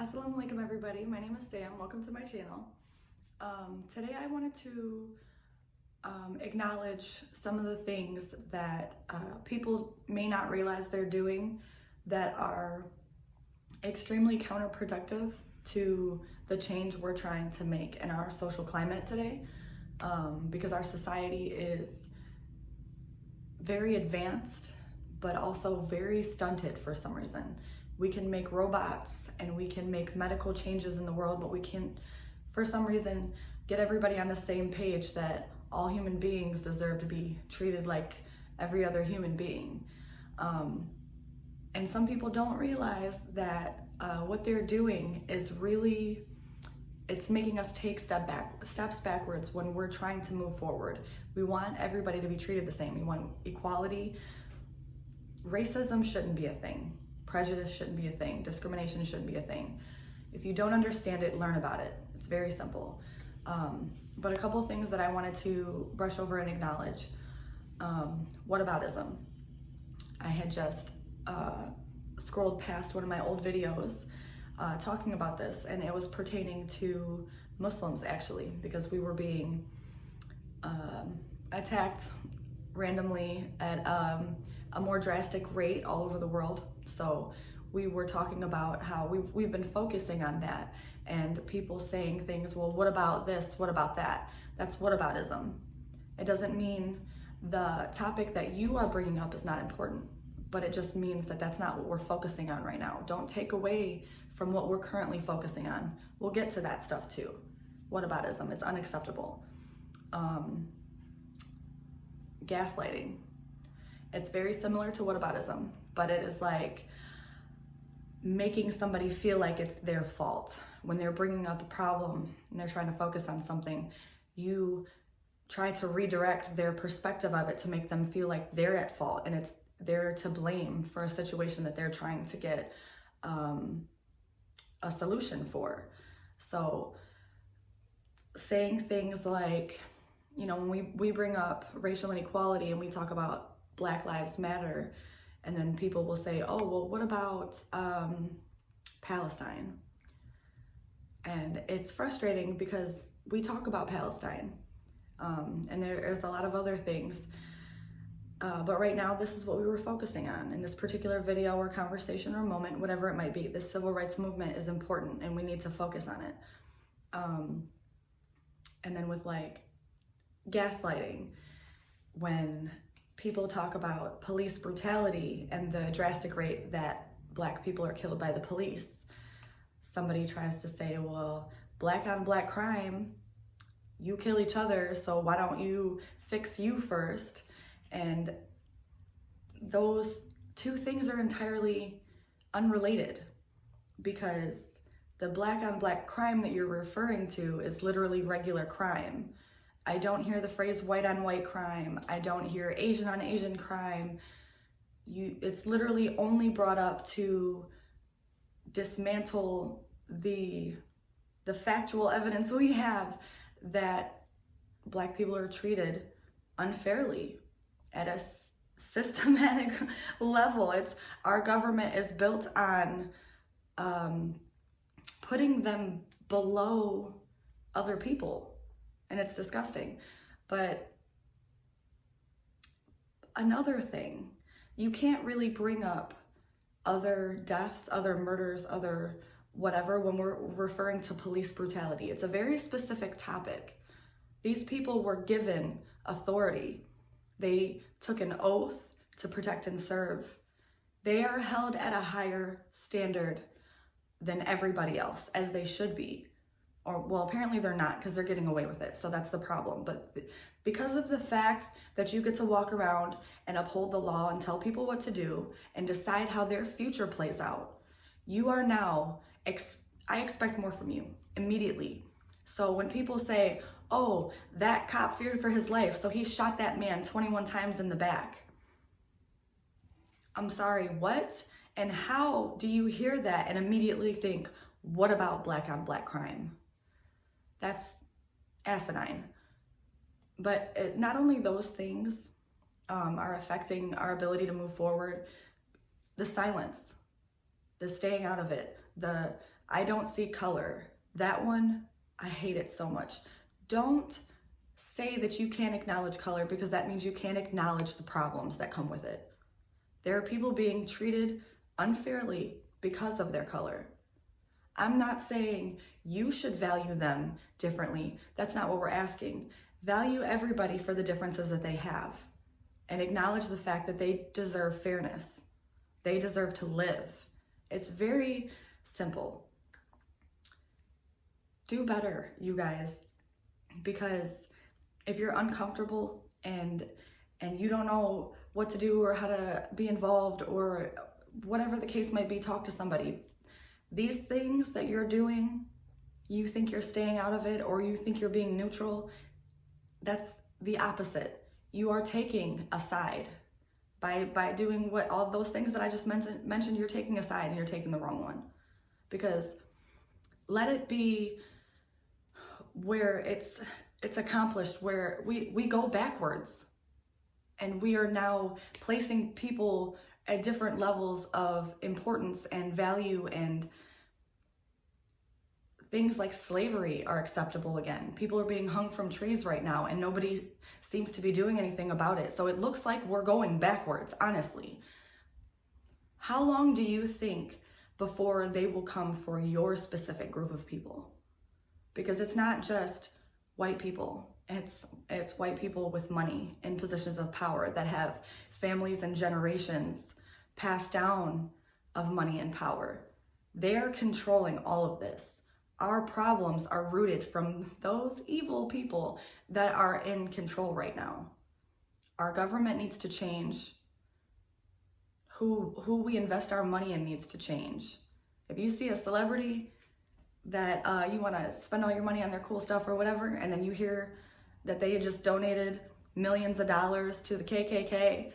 Assalamu alaikum everybody, my name is Sam, welcome to my channel. Today I wanted to acknowledge some of the things that people may not realize they're doing that are extremely counterproductive to the change we're trying to make in our social climate today, because our society is very advanced but also very stunted for some reason. We can make robots and we can make medical changes in the world, but we can't, for some reason, get everybody on the same page that all human beings deserve to be treated like every other human being. And some people don't realize that what they're doing is really, it's making us take steps backwards when we're trying to move forward. We want everybody to be treated the same. We want equality. Racism shouldn't be a thing. Prejudice shouldn't be a thing. Discrimination shouldn't be a thing. If you don't understand it, learn about it. It's very simple. But a couple of things that I wanted to brush over and acknowledge. Whataboutism. I had just scrolled past one of my old videos talking about this, and it was pertaining to Muslims actually, because we were being attacked randomly at a more drastic rate all over the world. So we were talking about how we've been focusing on that, and people saying things, well, what about this? What about that? That's whataboutism. It doesn't mean the topic that you are bringing up is not important, but it just means that that's not what we're focusing on right now. Don't take away from what we're currently focusing on. We'll get to that stuff too. Whataboutism, it's unacceptable. Gaslighting. It's very similar to whataboutism, but it is like making somebody feel like it's their fault. When they're bringing up a problem and they're trying to focus on something, you try to redirect their perspective of it to make them feel like they're at fault and they're to blame for a situation that they're trying to get a solution for. So saying things like, you know, when we bring up racial inequality and we talk about Black Lives Matter, and then people will say, oh, well, what about Palestine? And it's frustrating because we talk about Palestine, and there's a lot of other things, but right now this is what we were focusing on in this particular video or conversation or moment, whatever it might be. The civil rights movement is important and we need to focus on it. And then with like gaslighting, when people talk about police brutality and the drastic rate that Black people are killed by the police, somebody tries to say, well, Black on Black crime, you kill each other, so why don't you fix you first? And those two things are entirely unrelated, because the Black on Black crime that you're referring to is literally regular crime. I don't hear the phrase white on white crime. I don't hear Asian on Asian crime. It's literally only brought up to dismantle the factual evidence we have that Black people are treated unfairly at a systematic level. Our government is built on putting them below other people. And it's disgusting. But another thing, you can't really bring up other deaths, other murders, other whatever when we're referring to police brutality. It's a very specific topic. These people were given authority. They took an oath to protect and serve. They are held at a higher standard than everybody else, as they should be. Or, well, apparently they're not, because they're getting away with it, so that's the problem. But because of the fact that you get to walk around and uphold the law and tell people what to do and decide how their future plays out, you are now, I expect more from you immediately. So when people say, oh, that cop feared for his life, so he shot that man 21 times in the back. I'm sorry, what? And how do you hear that and immediately think, what about Black on Black crime? That's asinine. But not only those things are affecting our ability to move forward, the silence, the staying out of it, I don't see color. That one, I hate it so much. Don't say that you can't acknowledge color, because that means you can't acknowledge the problems that come with it. There are people being treated unfairly because of their color. I'm not saying you should value them differently. That's not what we're asking. Value everybody for the differences that they have, and acknowledge the fact that they deserve fairness. They deserve to live. It's very simple. Do better, you guys, because if you're uncomfortable and you don't know what to do or how to be involved or whatever the case might be, talk to somebody. These things that you're doing, you think you're staying out of it or you think you're being neutral, that's the opposite. You are taking a side. By doing what all those things that I just mentioned, you're taking a side and you're taking the wrong one. Because let it be where it's accomplished, where we go backwards and we are now placing people at different levels of importance and value, and things like slavery are acceptable again. People are being hung from trees right now and nobody seems to be doing anything about it. So it looks like we're going backwards, honestly. How long do you think before they will come for your specific group of people? Because it's not just white people. It's white people with money in positions of power that have families and generations passed down of money and power. They're controlling all of this. Our problems are rooted from those evil people that are in control right now. Our government needs to change. Who we invest our money in needs to change. If you see a celebrity that you want to spend all your money on their cool stuff or whatever, and then you hear that they just donated millions of dollars to the KKK,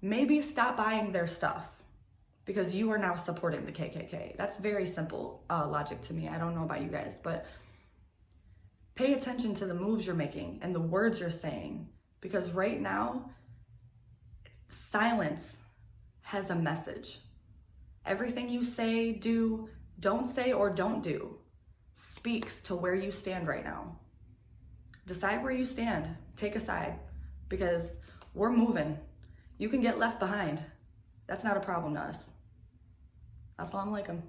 maybe stop buying their stuff, because you are now supporting the KKK. That's very simple logic to me. I don't know about you guys, but pay attention to the moves you're making and the words you're saying, because right now, silence has a message. Everything you say, do, don't say, or don't do speaks to where you stand right now. Decide where you stand. Take a side, because we're moving. You can get left behind. That's not a problem to us. Assalamu alaikum.